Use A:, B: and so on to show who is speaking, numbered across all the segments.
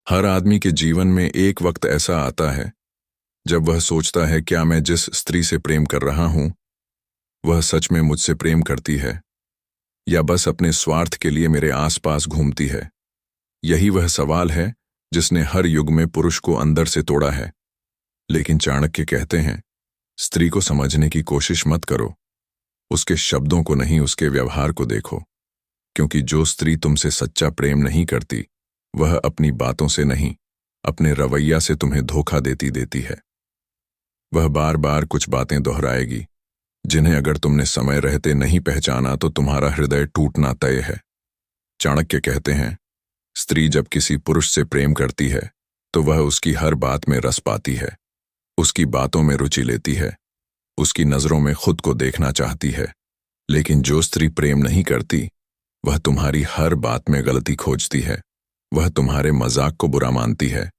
A: हर आदमी के जीवन में एक वक्त ऐसा आता है जब वह सोचता है क्या मैं जिस स्त्री से प्रेम कर रहा हूं वह सच में मुझसे प्रेम करती है या बस अपने स्वार्थ के लिए मेरे आसपास घूमती है। यही वह सवाल है जिसने हर युग में पुरुष को अंदर से तोड़ा है। लेकिन चाणक्य कहते हैं, स्त्री को समझने की कोशिश मत करो, उसके शब्दों को नहीं उसके व्यवहार को देखो, क्योंकि जो स्त्री तुमसे सच्चा प्रेम नहीं करती वह अपनी बातों से नहीं अपने रवैया से तुम्हें धोखा देती है। वह बार बार कुछ बातें दोहराएगी जिन्हें अगर तुमने समय रहते नहीं पहचाना तो तुम्हारा हृदय टूटना तय है। चाणक्य कहते हैं, स्त्री जब किसी पुरुष से प्रेम करती है तो वह उसकी हर बात में रस पाती है, उसकी बातों में रुचि लेती है, उसकी नजरों में खुद को देखना चाहती है। लेकिन जो स्त्री प्रेम नहीं करती वह तुम्हारी हर बात में गलती खोजती है, वह तुम्हारे मजाक को बुरा मानती है,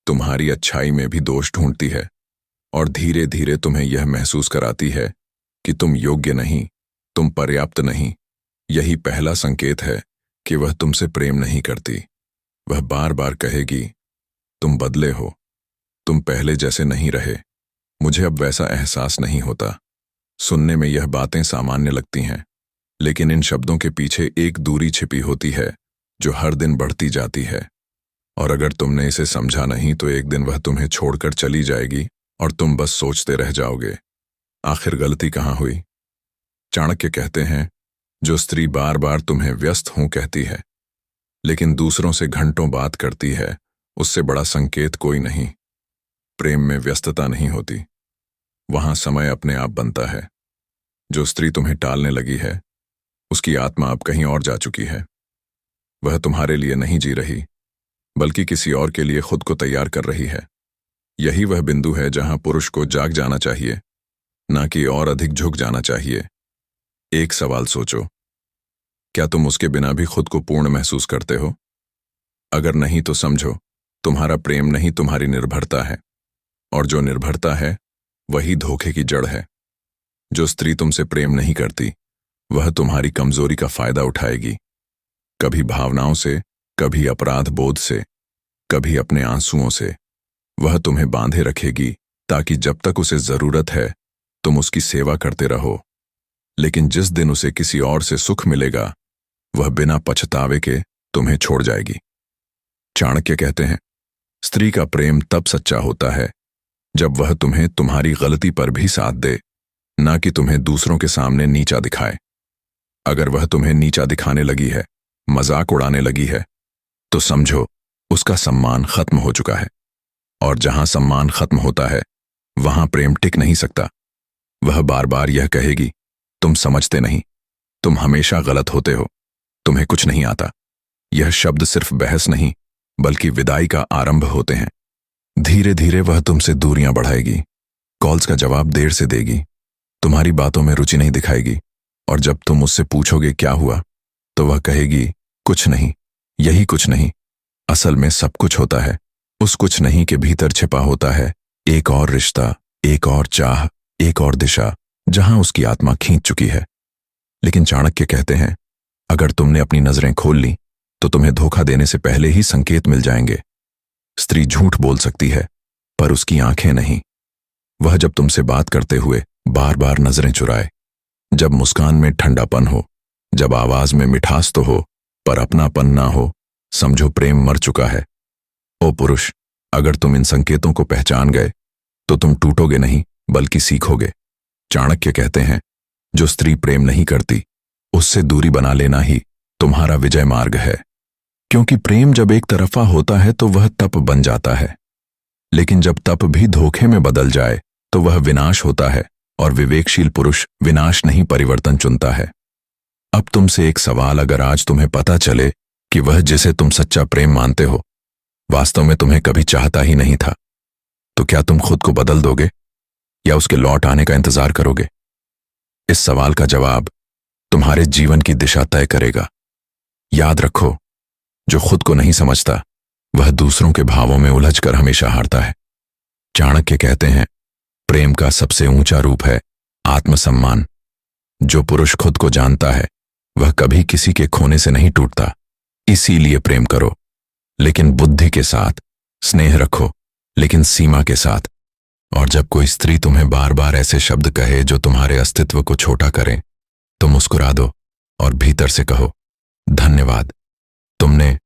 A: तुम्हारी अच्छाई में भी दोष ढूंढती है और धीरे धीरे तुम्हें यह महसूस कराती है कि तुम योग्य नहीं, तुम पर्याप्त नहीं। यही पहला संकेत है कि वह तुमसे प्रेम नहीं करती। वह बार बार कहेगी, तुम बदले हो, तुम पहले जैसे नहीं रहे, मुझे अब वैसा एहसास नहीं होता। सुनने में यह बातें सामान्य लगती हैं, लेकिन इन शब्दों के पीछे एक दूरी छिपी होती है जो हर दिन बढ़ती जाती है। और अगर तुमने इसे समझा नहीं तो एक दिन वह तुम्हें छोड़कर चली जाएगी और तुम बस सोचते रह जाओगे, आखिर गलती कहाँ हुई। चाणक्य कहते हैं, जो स्त्री बार बार तुम्हें व्यस्त हूं कहती है लेकिन दूसरों से घंटों बात करती है, उससे बड़ा संकेत कोई नहीं। प्रेम में व्यस्तता नहीं होती, वहां समय अपने आप बनता है। जो स्त्री तुम्हें टालने लगी है उसकी आत्मा अब कहीं और जा चुकी है। वह तुम्हारे लिए नहीं जी रही बल्कि किसी और के लिए खुद को तैयार कर रही है। यही वह बिंदु है जहां पुरुष को जाग जाना चाहिए, ना कि और अधिक झुक जाना चाहिए। एक सवाल सोचो, क्या तुम उसके बिना भी खुद को पूर्ण महसूस करते हो? अगर नहीं तो समझो, तुम्हारा प्रेम नहीं तुम्हारी निर्भरता है, और जो निर्भरता है वही धोखे की जड़ है। जो स्त्री तुमसे प्रेम नहीं करती वह तुम्हारी कमजोरी का फायदा उठाएगी, कभी भावनाओं से, कभी अपराध बोध से, कभी अपने आंसुओं से। वह तुम्हें बांधे रखेगी ताकि जब तक उसे जरूरत है तुम उसकी सेवा करते रहो। लेकिन जिस दिन उसे किसी और से सुख मिलेगा वह बिना पछतावे के तुम्हें छोड़ जाएगी। चाणक्य कहते हैं, स्त्री का प्रेम तब सच्चा होता है जब वह तुम्हें तुम्हारी गलती पर भी साथ दे, ना कि तुम्हें दूसरों के सामने नीचा दिखाए। अगर वह तुम्हें नीचा दिखाने लगी है, मजाक उड़ाने लगी है, तो समझो उसका सम्मान खत्म हो चुका है। और जहां सम्मान खत्म होता है वहां प्रेम टिक नहीं सकता। वह बार बार यह कहेगी, तुम समझते नहीं, तुम हमेशा गलत होते हो, तुम्हें कुछ नहीं आता। यह शब्द सिर्फ बहस नहीं बल्कि विदाई का आरंभ होते हैं। धीरे धीरे वह तुमसे दूरियां बढ़ाएगी, कॉल्स का जवाब देर से देगी, तुम्हारी बातों में रुचि नहीं दिखाएगी, और जब तुम उससे पूछोगे क्या हुआ तो वह कहेगी, कुछ नहीं, यही कुछ नहीं। असल में सब कुछ होता है, उस कुछ नहीं के भीतर छिपा होता है एक और रिश्ता, एक और चाह, एक और दिशा जहां उसकी आत्मा खींच चुकी है। लेकिन चाणक्य कहते हैं, अगर तुमने अपनी नजरें खोल ली तो तुम्हें धोखा देने से पहले ही संकेत मिल जाएंगे। स्त्री झूठ बोल सकती है पर उसकी आंखें नहीं। वह जब तुमसे बात करते हुए बार बार नजरें चुराए, जब मुस्कान में ठंडापन हो, जब आवाज में मिठास तो हो पर अपनापन ना हो, समझो प्रेम मर चुका है। ओ पुरुष, अगर तुम इन संकेतों को पहचान गए तो तुम टूटोगे नहीं बल्कि सीखोगे। चाणक्य कहते हैं, जो स्त्री प्रेम नहीं करती उससे दूरी बना लेना ही तुम्हारा विजय मार्ग है। क्योंकि प्रेम जब एक तरफा होता है तो वह तप बन जाता है, लेकिन जब तप भी धोखे में बदल जाए तो वह विनाश होता है, और विवेकशील पुरुष विनाश नहीं परिवर्तन चुनता है। अब तुमसे एक सवाल, अगर आज तुम्हें पता चले कि वह जिसे तुम सच्चा प्रेम मानते हो वास्तव में तुम्हें कभी चाहता ही नहीं था, तो क्या तुम खुद को बदल दोगे या उसके लौट आने का इंतजार करोगे? इस सवाल का जवाब तुम्हारे जीवन की दिशा तय करेगा। याद रखो, जो खुद को नहीं समझता वह दूसरों के भावों में उलझकर हमेशा हारता है। चाणक्य कहते हैं, प्रेम का सबसे ऊंचा रूप है आत्मसम्मान। जो पुरुष खुद को जानता है वह कभी किसी के खोने से नहीं टूटता। इसीलिए प्रेम करो, लेकिन बुद्धि के साथ। स्नेह रखो, लेकिन सीमा के साथ। और जब कोई स्त्री तुम्हें बार बार ऐसे शब्द कहे जो तुम्हारे अस्तित्व को छोटा करें, तो मुस्कुरा दो और भीतर से कहो, धन्यवाद, तुमने